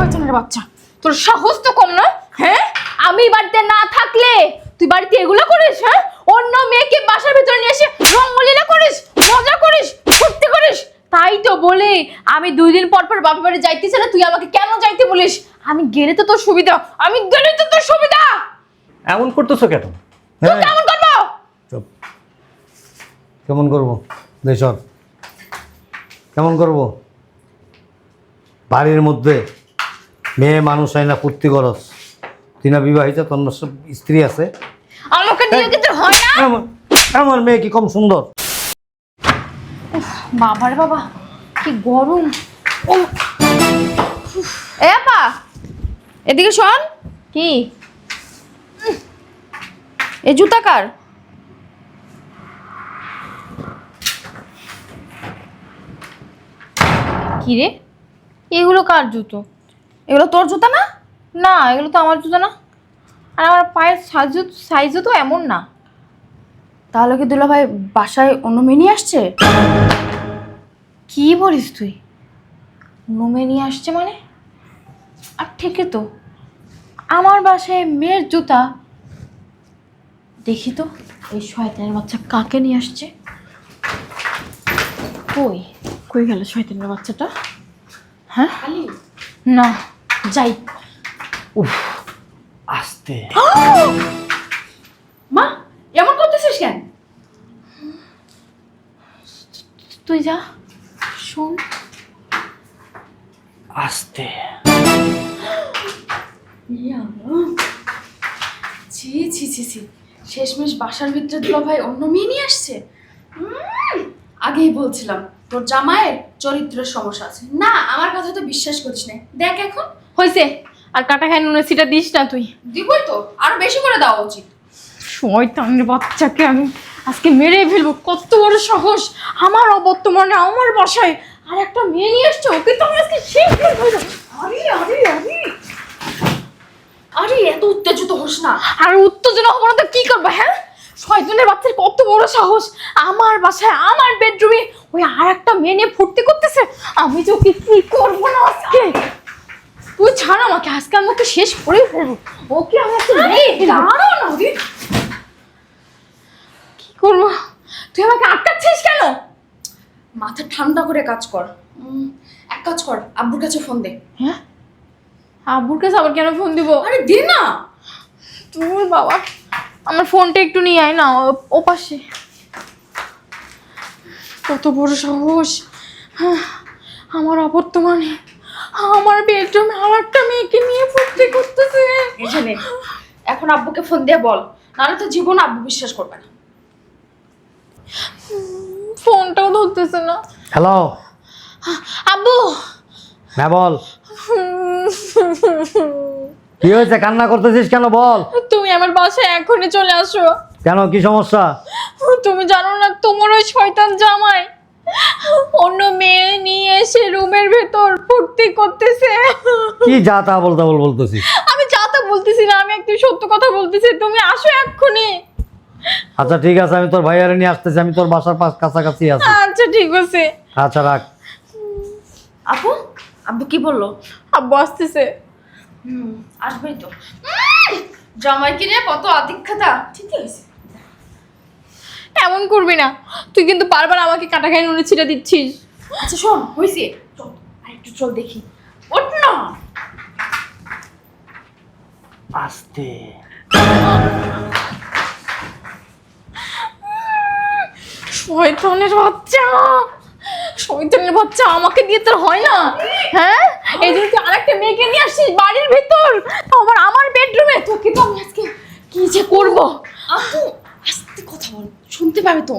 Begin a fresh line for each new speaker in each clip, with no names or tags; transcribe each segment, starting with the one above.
শয়তানের বাচ্চা, তোর সাহস তো কম না? হ্যাঁ, আমি বাড়িতে না থাকলে তুই বাড়িতে এগুলো করিস? হ্যাঁ, অন্য মেয়েকে বাসার ভিতরে নিয়ে এসে রঙ্গলীলা করিস, মজা করিস, ফুর্তি করিস। তাই তো বলি আমি 2 দিন পর পর বাপের বাড়ি যাইতেছি না, তুই আমাকে কেন যাইতে বলিস? আমি গেলে তো তোর সুবিধা, আমি গেলে তো তোর সুবিধা।
এমন করতেছো কেন?
তুই কেমন করবো?
চুপ। কেমন করব? দেশর কেমন করব? বাড়ির মধ্যে মেয়ে মানুষ হয় না, ফুর্তি করস। তুই না বিবাহিত, তোর না সব স্ত্রী আছে।
আমাকে নিয়ে কি তোর হয় না?
আমার মেয়ে কি কম সুন্দর?
বাবা রে বাবা, কি গরম। ও এ আপা, এদিকে শোন। কি এ জুতা কার? কি রে, এগুলো কার জুতো? এগুলো তোর জুতা না? না, এগুলো তো আমার জুতা না। আর আমার পায়ের সাইজও তো এমন না। তাহলে কি দুলা ভাই বাসায় অন্য মেয়ে নিয়ে আসছে? কি বলিস তুই? অন্য মেয়ে নিয়ে আসছে মানে? আর ঠিকই তো, আমার বাসায় মেয়ের জুতা। দেখি তো এই শয়তানের বাচ্চা কাকে নিয়ে আসছে। কই কই গেল শয়তানের বাচ্চাটা? হ্যাঁ, না যাই।
উফ, আস্তে।
মা, এমন করতেছিস কেন? তুই যা, শোন।
আস্তে।
ছি ছি ছি ছি, শেষমেশ বাসার ভিতরে দুলা ভাই অন্য মেয়ে নিয়ে আসছে। আগেই বলছিলাম তোর জামাইয়ের চরিত্রের সমস্যা আছে। না, আমার কথা তো বিশ্বাস করিস না। দেখ এখন হইছে। আর কাটা খাই নুনের সিটা দিস না তুই। দিবই তো, আরো বেশি করে দেওয়া উচিত। শয়তানের বাচ্চাকে আমি আজকে মেরে ফেলবো। কত বড় সাহস, আমার অবর্তমানে আমার বাসায় আর একটা মেয়ে নিয়ে আসছে। ওকে তো আমি আজকে শেষ করে দেবো। আরে আরে আরে আরে, এত উত্তেজিত হোস না। আর উত্তেজনা হবো না তো কি করবো? হ্যাঁ, শয়তানের বাচ্চার কত বড় সাহস, আমার বাসায় আমার বেডরুমে ওই আর একটা মেয়ে নিয়ে ফুর্তি করতেছে। আমি যে ওকে কি করবো না আজকে। তুই ছাড় আমাকে, আজকে আমি ওকে শেষ করে ফেলবো। ওকে আমি আজকে মেরে ফেলবো। দাঁড়াও না, কি করবো? তুই আমাকে আটকাচ্ছিস কেন? মাথা ঠান্ডা করে কাজ কর। এক কাজ কর, আব্বুর কাছে ফোন দে। হ্যাঁ, আব্বুর কাছে আবার কেন ফোন দিব? আরে দে না। তোর বাবা, আমার ফোনটা একটু নিয়ে আয় না, ও পাশে। কত বড় সাহস, আমার অবর্তমানে আমার বেডরুমে আর একটা মেয়েকে নিয়ে ফুর্তি করতেছে। এখানে এখন আব্বুকে ফোন দিয়ে বল, নাহলে তো জীবন আব্বু বিশ্বাস করবে না। ফোনটাও ধরতেছে না।
হ্যালো
আব্বু।
হ্যাঁ বল, কি হয়েছে? কান্না করতেছিস কেন বল?
তুমি আমার বাসায় এখনই চলে আসো।
কেন, কি সমস্যা?
তুমি জানো না তোমার ওই শয়তান জামাই অন্য মেয়ে নিয়ে এসে রুমের ভেতর ফুর্তি করতেছে।
কি যা তা বলতে বলতেছিস?
আমি যা তা বলতেছি না, আমি একদম সত্য কথা বলতেছি। তুমি আসো এক্ষুনি।
আচ্ছা ঠিক আছে, আমি তোর ভাইয়ারে নিয়ে আসতেছি। আমি তোর বাসার কাছাকাছি আছি।
আচ্ছা ঠিক আছে।
আচ্ছা রাখ।
আপু, আব্বু কি বললো? আব্বু আসতেছে। আসবেই তো। জামাই কিনে কত আদিক্ষাতা। ঠিকই আছে, এমন করবি না। তুই কিন্তু বারবার আমাকে কাটা খাই নুনে ছিটা দিচ্ছিস। আচ্ছা শোন, হয়েছে, চল আরেকটু চল দেখি। ওঠ না।
আস্তে।
শয়তানের বাচ্চা, শয়তানের বাচ্চা, আমাকে দিয়ে তোর হয় না। হ্যাঁ, এই জন্য তুই আরেকটা মেয়েকে নিয়ে আসছিস বাড়ির ভিতর, আবার আমার বেডরুমে। তোকে তো আমি আজকে কি যে করবো। আপু আস্তে কথা বল, শুনতে পাবে তো।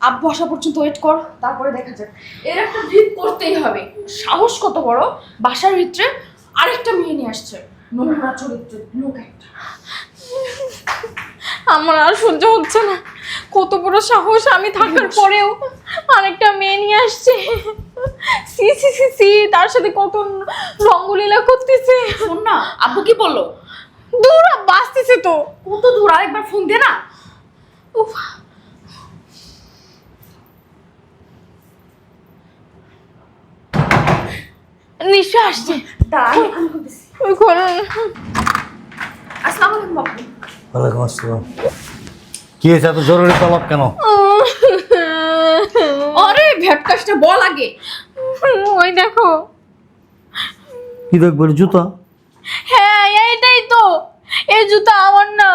আব্বু আসা পর্যন্ত ওয়েট কর, তারপরে দেখা যাক। এর একটা ভিড় করতেই হবে। সাহস কত বড়, বাসার ভিতরে আরেকটা মেয়ে নিয়ে আসছে। নোংরা চরিত্রের লোক একটা। আমার আর সহ্য হচ্ছে না। কত বড় সাহস, আমি থাকার পরেও আরেকটা মেয়ে নিয়ে আসছে। সি সি সি সি, তার সাথে কত রঙ্গলীলা করতেছে। শোন না, আব্বু কি বললো? দূর বাসতেছে তো। কত দূর? আরেকবার ফোন দে না। উফ,
নিশ্চয় আসছে।
তাই আমি বলতেছি।
ওই খোলেন।
আসসালামু আলাইকুম বাবু।
ওয়ালাইকুম আসসালাম। কি হয়েছে, এত জরুরি তলব কেন?
আরে ভ্যাটকাশটা বল আগে।
ওই দেখো।
কি দেখবো, জুতা?
হ্যাঁ এইটাই তো, এই জুতা আমার না,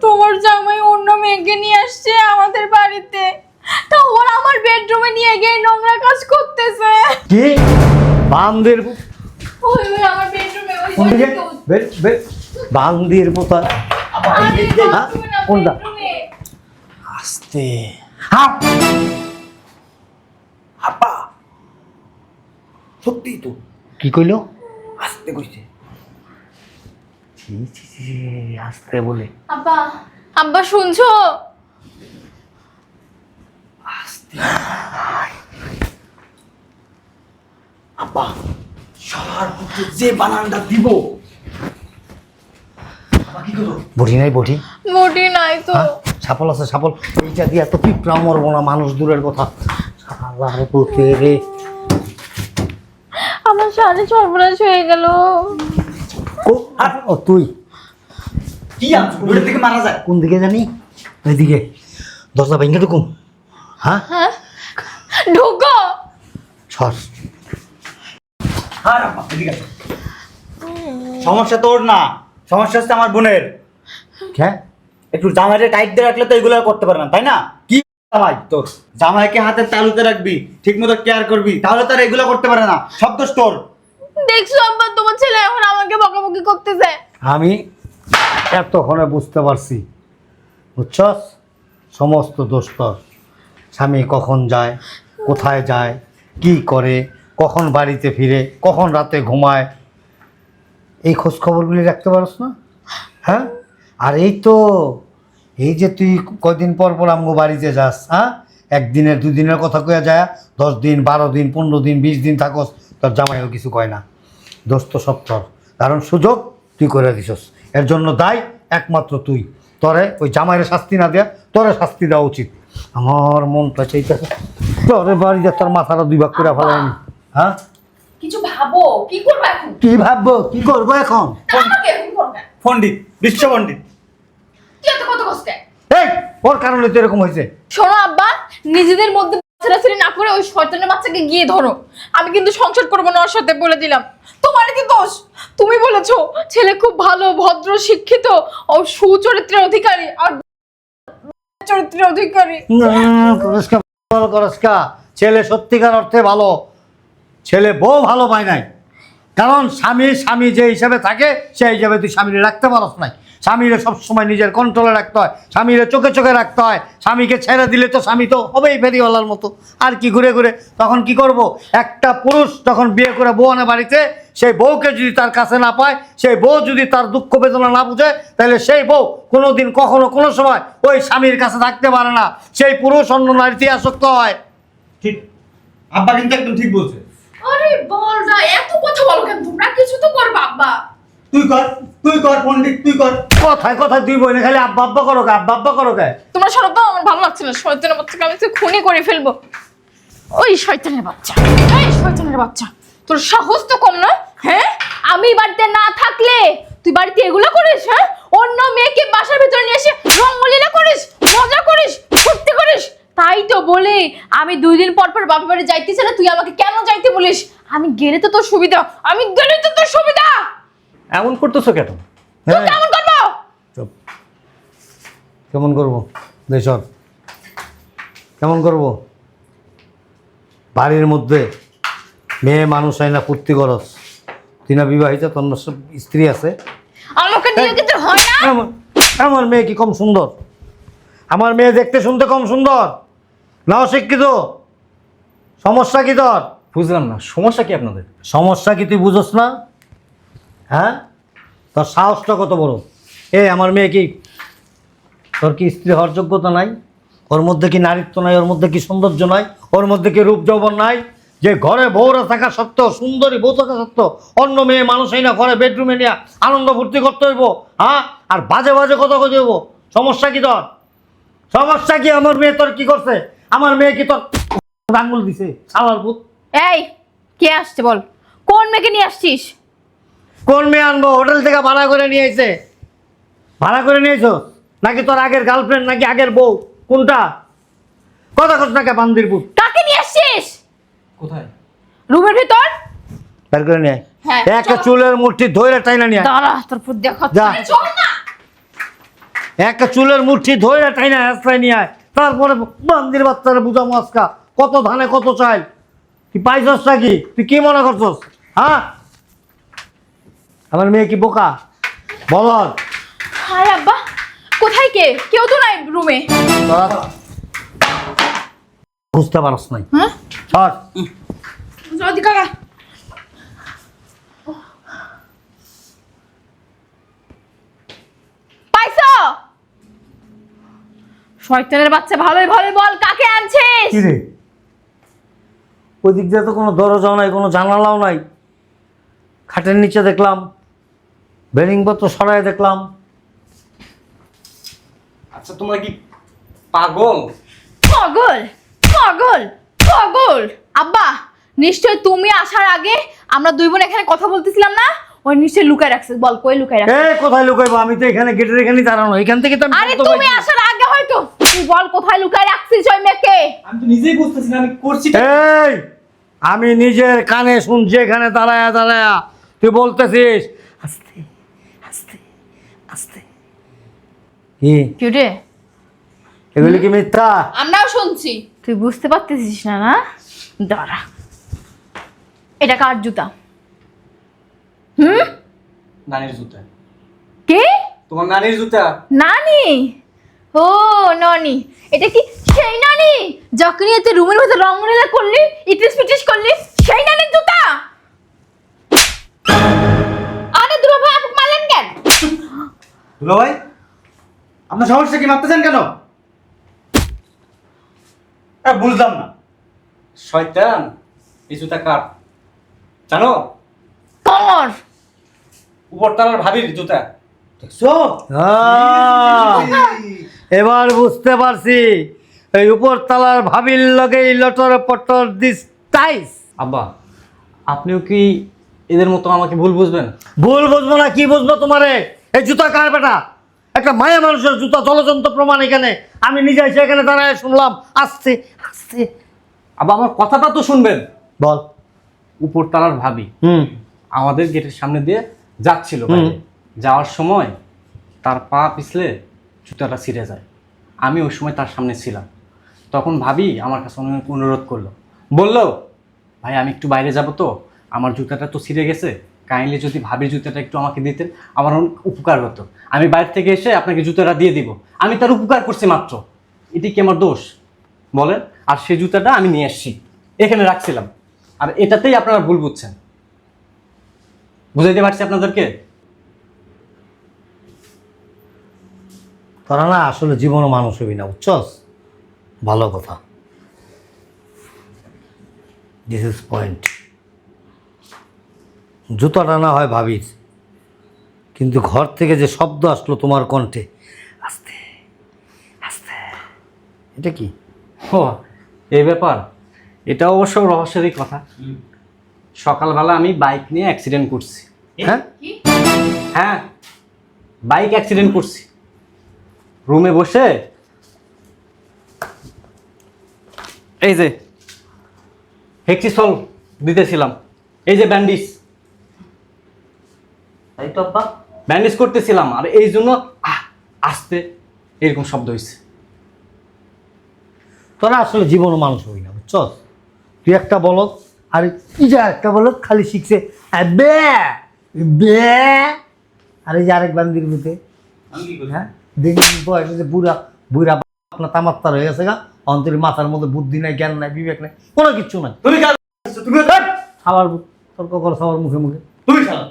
তোমার জামাই অন্য মেয়েকে নিয়ে আসছে আমাদের বাড়িতে, তা ওরা আমার বেডরুমে নিয়ে গিয়ে নোংরা কাজ করতেছে।
কি বান্দির
ওই ওই আমার বেডরুমে ওই
কোন দিকে? বান্দির পোতা কোনটা? আস্তে।
আপা সত্যি তো
কি কইলো?
আসতে কইছে।
আস্তে বলে
আব্বা, আব্বা শুনছো?
আপা সবার মধ্যে যে বানানটা দিব, আপা কি করো?
বটি নাই বটি?
মোটি নাই তো।
হ্যাঁ, ছাপল আছে ছাপল। এইটা দিয়ে এত পিঁপড়া মরবো না, মানুষ দূরের কথা। আল্লাহর পুতে রে।
আমার শাড়ি সর্বনাশ হয়ে গেল।
ও তুই
কি আনছো? দূরের থেকে মারা যায়।
কোন দিকে জানি? এইদিকে। দরজা ভেঙে ঢুকুম? হ্যাঁ
হ্যাঁ ঢোকো।
সর।
আর আপা এদিকে আসো। সমস্যা তোর না, সমস্যা হচ্ছে আমার বোনের।
হ্যাঁ
একটু জামাইটা টাইট দিয়ে রাখলে তো এগুলো আর করতে পারে না, তাই না? কি জামাই তোর? জামাইকে হাতের তালুতে রাখবি, ঠিক মতো কেয়ার করবি, তাহলে তো আর এগুলো করতে পারে না। সব দোষ তোর।
দেখছো আব্বা, তোমার ছেলে এখন আমাকে বকাবকি করতেছে।
আমি এতক্ষণে বুঝতে পারছি, বুঝছস? সমস্ত দোষ তোর। স্বামী কখন যায়, কোথায় যায়, কি করে, কখন বাড়িতে ফিরে, কখন রাতে ঘুমায়, এই খোঁজ খবরগুলি রাখতে পারস না? হ্যাঁ, আর এই তো এই যে তুই কয়দিন পর পর আমগো বাড়িতে যাস, হ্যাঁ, একদিনের দুদিনের কথা কয়ে যায়, 10 দিন 12 দিন 15 দিন 20 দিন থাকস, তোর জামাইও কিছু কয় না। দোষ তো সব তোর, কারণ সুযোগ তুই করে দিছস। এর জন্য দায় একমাত্র তুই। তোরে ওই জামাইয়ের শাস্তি না দেয়া তোরে শাস্তি দেওয়া উচিত। আমার মনটা চাইতেছে তোরে বাড়িতে তোর মাথাটা 2 ভাগ করে ফেলাইনি। হ্যাঁ,
কিছু ভাবো, কি করবো এখন?
কি ভাববো, কি করবো এখন?
আমাকে এখন করবে।
পণ্ডিত, বিশ্ব পণ্ডিত।
তুই এত কত কষ্ট?
এই ওর কারণে তো এরকম হয়েছে।
শোনো আব্বা, নিজেদের মধ্যে ছেড়াছেড়ি না করে ওই শয়তানের বাচ্চাকে গিয়ে ধরো। আমি কিন্তু সংসার করবো না ওর সাথে, বলে দিলাম। তোমার কি দোষ? তুমি বলেছো ছেলে খুব ভালো, ভদ্র, শিক্ষিত ও সুচরিত্রের অধিকারী, আর চরিত্রের অধিকারী।
করস্কা ছেলে সত্যিকার অর্থে ভালো, ছেলে বউ ভালো পায় নাই। কারণ স্বামী যে হিসাবে থাকে সেই হিসাবে তুই স্বামীরে রাখতে পারস নাই। স্বামীরে সবসময় নিজের কন্ট্রোলে রাখতে হয়, স্বামীরে চোখে চোখে রাখতে হয়। স্বামীকে ছেড়ে দিলে তো স্বামী তো হবেই ফেরিওয়ালার মতো, আর কি ঘুরে ঘুরে। তখন কি করব? একটা পুরুষ যখন বিয়ে করে বউ আনে বাড়িতে, সেই বউকে যদি তার কাছে না পায়, সেই বউ যদি তার দুঃখ বেদনা না বুঝে, তাহলে সেই বউ কোনোদিন কখনো কোনো সময় ওই স্বামীর কাছে থাকতে পারে না। সেই পুরুষ অন্য নারীতে আসক্ত হয়।
ঠিক, আব্বা কিন্তু একদম ঠিক বলছে।
আরে বল না, এত কথা বলো কেন তোমরা? কিছু তো করবা আব্বা।
তুই কর পণ্ডিত, তুই কর।
কথায় কথায় দুই বই খালি আব্বা আব্বা করো কে, আব্বা আব্বা করো কে?
তোমরা শোনো তো, আমার ভালো লাগছে না। শয়তানের বাচ্চাকে আমি তো খুনি করে ফেলবো। ওই শয়তানের বাচ্চা, এই শয়তানের বাচ্চা, তোর সাহস তো কম না? হ্যাঁ, আমি বাড়িতে না থাকলে তুই বাড়িতে এগুলো করিস? হ্যাঁ, অন্য মেয়েকে বাসার ভিতরে নিয়ে এসে রঙ্গলীলা করিস, মজা করিস, ফুর্তি করিস। তাই তো বলে আমি 2 দিন পর পর বাপের বাড়ি যাইতেছি না, তুই আমাকে কেন যাইতে বলিস? আমি গেলে তো তোর সুবিধা, আমি গেলে তো তোর সুবিধা।
এমন করতেছো কেন?
তুই কেমন করবো?
চুপ। কেমন করবো? দেশর কেমন করবো? বাড়ির মধ্যে মেয়ে মানুষ হয় না, ফুর্তি করস। তুই না বিবাহিত, তোর না স্ত্রী আছে।
আমাকে দিয়ে কিছু হয় না?
আমার মেয়ে কি কম সুন্দর? আমার মেয়ে দেখতে শুনতে কম সুন্দর না? অশিক্ষিত? সমস্যা কি তোর?
বুঝলাম না, সমস্যা কি আপনাদের?
সমস্যা কি তুই বুঝোস না? হ্যাঁ, তোর সাহসটা কত বড়? আমার মেয়ে কি, তোর কি স্ত্রী হওয়ার যোগ্যতা নাই? ওর মধ্যে কি নারীত্ব নাই? ওর মধ্যে কি সৌন্দর্য নাই? ওর মধ্যে কি রূপ যৌবন নাই? যে ঘরে বউরা থাকা সত্ত্বেও, সুন্দরী বউ থাকা সত্ত্বেও অন্য মেয়ে মানুষই না ঘরে বেডরুমে নিয়ে আনন্দ ফুর্তি করতে হইব? হ্যাঁ, আর বাজে বাজে কথা কই দেবো? সমস্যা কি তোর? সমস্যা কি? আমার মেয়ে তোর কি করছে? আমার মেয়ে কি তোর আঙুল দিছে? শালার পুত।
এই কে আসছে বল? কোন মেয়েকে নিয়ে আসছিস?
কোন মেয়ে আনবো? হোটেল থেকে ভাড়া করে নিয়ে এসে। ভাড়া করে নিয়েছো নাকি তোর আগের গার্লফ্রেন্ড নাকি আগের বউ? কোনটা? কথা কস না কে বান্দির পুত?
কাকে নিয়ে আসছিস?
কোথায়?
রুমের ভিতর।
বের করে নিয়ে আয়।
হ্যাঁ,
একটা
চলো।
চুলের মুঠি ধরে টাইনা নিয়ে আয়।
দাঁড়া, তোর পুত দেখা।
যা।
চল না।
একটা চুলের মুঠি ধরে টাইনা আশ্রয় নিয়ে আয়। তারপরে বান্দির বাচ্চারা বুঝা মাস্কা কত ধানে কত চাই। তুই পাইছস নাকি? তুই কি মনে করছস? হ্যাঁ, আমার মেয়ে কি বোকা? বল।
হায় আব্বা, কোথায় কে? কেউ তো নাই রুমে।
বুঝতে পারস নাই?
হ্যাঁ,
সর।
জলদি কাকা।
পাইছো? শয়তানের বাচ্চা, ভালোই ভালোই বল কাকে আনছিস?
কি রে, ওই দিক দিয়ে তো কোনো দরজাও নাই, কোনো জানালাও নাই। খাটের নিচে দেখলাম, বেডিং পত্র সরাই দেখলাম।
আচ্ছা তোমরা কি পাগল?
পাগল পাগল পাগল। আব্বা, নিশ্চয় তুমি আসার আগে আমরা দুই বোন এখানে কথা বলতেছিলাম না? ওই নিশ্চয় লুকায় রাখছে। বল কই লুকায় রাখছে?
এ কোথায় লুকাইবো? আমি তো এখানে গেটের এখানেই দাঁড়ানো, এখান থেকে তো আমি
আরে
শুনতে
তুমি
পাইছি।
আসার আগে হয়তো। তুই বল কোথায় লুকায় রাখছিস ওই মেয়েকে?
আমি তো নিজেই বুঝতেছি না আমি করছি।
এই, আমি নিজের কানে শুনছি এখানে দাঁড়ায়া দাঁড়ায়া তুই বলতেছিস আস্তে আস্তে আস্তে। কি
কিউটে,
এগুলি কি মিথ্যা?
আমরাও শুনছি।
তুই বুঝতে পারতেছিস না? না দাঁড়া, এটা কার জুতা?
নানির জুতা।
কে?
তোমার নানির জুতা।
নানি? ও ননি, এটা কি সেই নানি যখন এতে রুমের মধ্যে রংরেলা করলি, ইটিস পিটিস করলি, সেই নানির জুতা? আরে দুলা ভাই, আপনি মারলেন কেন?
দুলা ভাই, আপনার সমস্যা কি? মারতেছেন কেন? বুঝলাম না। শয়তান, এই জুতা কার জানো?
কর।
উপরতলার ভাবির জুতা। দেখছো?
এবার বুঝতে পারছি, এই উপর তলার ভাবির লগে লটর পটর দিস টাইস।
আব্বা, আপনিও কি এদের মতো আমাকে ভুল বুঝবেন?
ভুল বুঝবো না, কি বুঝবো তোমারে? এই জুতা কার বেটা? একটা মায়া মানুষের জুতা, জলজন্ত প্রমাণ এখানে। আমি নিজে এসে এখানে দাঁড়ায় শুনলাম আস্তে আস্তে।
আব্বা, আমার কথাটা তো শুনবেন।
বল।
উপরতলার ভাবি আমাদের গেটের সামনে দিয়ে যাচ্ছিল।
হুম।
যাওয়ার সময় তার পা পিছলে জুতাটা ছিঁড়ে যায়। আমি ওই সময় তার সামনে ছিলাম। তখন ভাবি আমার কাছে অনেক অনুরোধ করলো, বলল, ভাই আমি একটু বাইরে যাব, তো আমার জুতাটা তো ছিঁড়ে গেছে, কাইন্ডলি যদি ভাবির জুতাটা একটু আমাকে দিতেন আমার অনেক উপকার হতো। আমি বাইরে থেকে এসে আপনাকে জুতাটা দিয়ে দিব। আমি তার উপকার করছি মাত্র, এটি কি আমার দোষ বলেন? আর সেই জুতাটা আমি নিয়ে এসেছি, এখানে রাখছিলাম। আর এটাতেই আপনারা ভুল বুঝছেন। বুঝাইতে পারছি আপনাদেরকে?
তোরা না আসলে জীবনও মানুষ হবি না, বুঝছস? ভালো কথা। This is point. জুতাটা না হয় ভাবির, কিন্তু ঘর থেকে যে শব্দ আসলো তোমার কণ্ঠে, আস্তে আস্তে, এটা কি?
ও, এই ব্যাপার। এটা অবশ্য রহস্যেরই কথা। সকালবেলা আমি বাইক নিয়ে অ্যাক্সিডেন্ট করছি।
হ্যাঁ,
হ্যাঁ, বাইক অ্যাক্সিডেন্ট করছি। রুমে বসে এই যে হেক্সিসল দিতেছিলাম, এই যে ব্যান্ডিজ
তাই তো আব্বা।
ব্যান্ডেজ করতেছিলাম, আর এই জন্য আস্তে এরকম শব্দ হয়েছে।
তোরা আসলে জীবনও মানুষ হবি না, বুঝছস? তুই একটা বলত, আর এই যে একটা বলত খালি শিখছে বে বে, আর এই যে আরেক বান্দির মধ্যে হ্যাঁ দেখি বয়স যে বুড়া বুড়া আপনার তামাত্তার হয়ে গেছে গা, অন্তরের মাথার মধ্যে বুদ্ধি নাই, জ্ঞান নাই, বিবেক নাই, কোনো কিচ্ছু নাই।
তুমি তুমি
খাবার তর্ক করো সবার মুখে মুখে।
তুমি খেলা।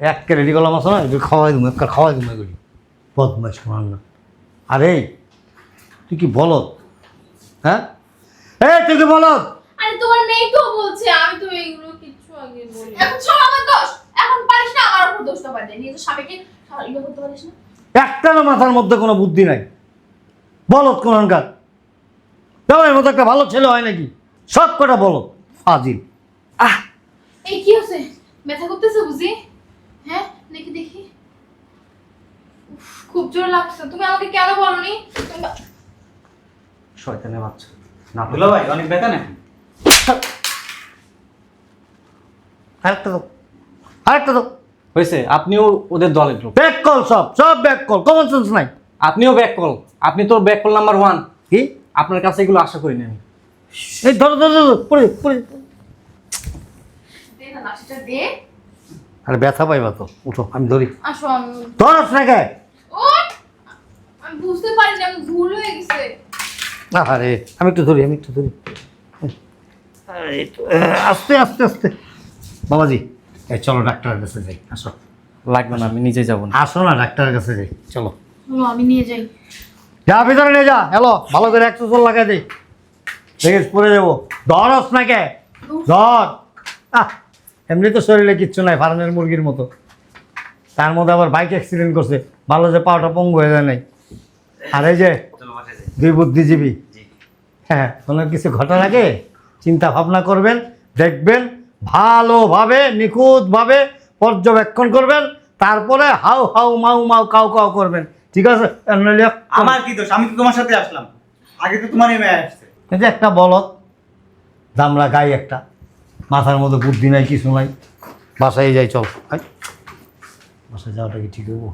একটা রেডি করলাম আসো না, এগুলো খাওয়াই দেবো, একটা খাওয়াই দেবো এগুলি বদমাইশ শোনার না। আরে তুই কি বলত? হ্যাঁ, তুই কি বলত?
আরে তোমার মেয়ে তো বলছে, আমি তো এইগুলো কিছু আগে বলি।
এখন সব আমার দোষ। এখন পারিস না আমার উপর দোষটা পাঠিয়ে নিজের স্বামীকে ইয়ে করতে পারিস না?
একটারও মাথার মধ্যে কোনো বুদ্ধি নাই, বলত কোনখানকার। তেমন মতো একটা ভালো ছেলে হয় নাকি? সব কটা বলত, ফাজিল।
এই কি হচ্ছে? ব্যথা করতেছে বুঝি? হ্যাঁ, দেখি দেখি। উফ, খুব জোর লাগছে। তুমি আমাকে কেন বলনি?
শয়তানের বাচ্চা না
দুলা ভাই অনেক ব্যথা নাকি?
আরেকটা দাও, আরেকটা দাও।
হয়েছে, আপনিও ওদের দলের লোক,
ব্যাক কল, সব সব ব্যাক কল, কমন সেন্স নাই।
আপনিও ব্যাক কল, আপনি তো ব্যাক কল নাম্বার 1।
কি?
আপনার কাছে এগুলো আশা করিনি আমি।
এই ধরো ধরো ধরো, পড়ে পড়ে।
দে না লাঠিটা দে।
আরে ব্যথা পাইবা তো, উঠো আমি ধরি।
আসো আমি।
ধরস না কে?
ও আমি বুঝতে পারিনি, আমি ভুল হয়ে গেছে।
আরে আমি একটু ধরি, আমি একটু ধরি। এই তো, আস্তে আস্তে আস্তে। বাবাজি, এই চলো ডাক্তারের কাছে যাই, আসো।
লাগবে না, আমি নিজে যাবো না।
আসো না, ডাক্তারের কাছে যাই, চলো।
চলো আমি নিয়ে যাই।
যা ভিতরে নিয়ে যা, হ্যালো, ভালো করে একশো চল লাগাই দে। দেখিস পরে যাবো। ধরস না কে? ধর। এমনি তো শরীরে কিচ্ছু নাই, ফার্মের মুরগির মতো। তার মধ্যে আবার বাইক অ্যাক্সিডেন্ট করছে, ভালো যে পাওয়াটা পঙ্গু হয়ে যায় নাই। আর এই যে
চলো বাসায় যাই।
দুই বুদ্ধিজীবী,
জি।
হ্যাঁ, কোনো কিছু ঘটার আগে চিন্তা ভাবনা করবেন, দেখবেন, ভালোভাবে নিখুঁতভাবে পর্যবেক্ষণ করবেন, তারপরে হাউ হাউ মাউ মাউ কাউ কাউ করবেন, ঠিক আছে? নইলে
আমার কি দোষ? আমি তো তোমার সাথে আসলাম, আগে তো তোমার এই মেয়ে আসছে।
এই যে একটা বলদ দামড়া গাই, একটা মাথার মধ্যে বুদ্ধি নাই, কিছু নাই। বাসায় যাই, চল। আয়। বাসায় যাওয়াটা কি ঠিক হবো?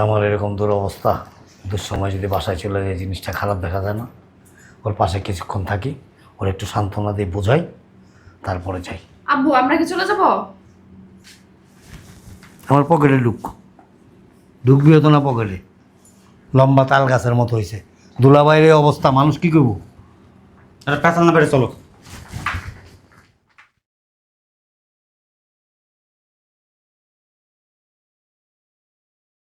আমার এরকম দুরবস্থা, দুঃসময় যদি বাসায় চলে যায়, জিনিসটা খারাপ দেখা যায় না? ওর পাশে কিছুক্ষণ থাকি, ওর একটু সান্ত্বনা দিয়ে বোঝাই, তারপরে যাই।
আব্বু আমরা কি চলে যাব?
আমার পকেটে ঢুকবি হতো না পকেটে, লম্বা তাল গাছের মতো হয়েছে। দুলাবাইয়ের এই অবস্থা, মানুষ কি করবো?
আরে পেছাল না বেড়ে চলো।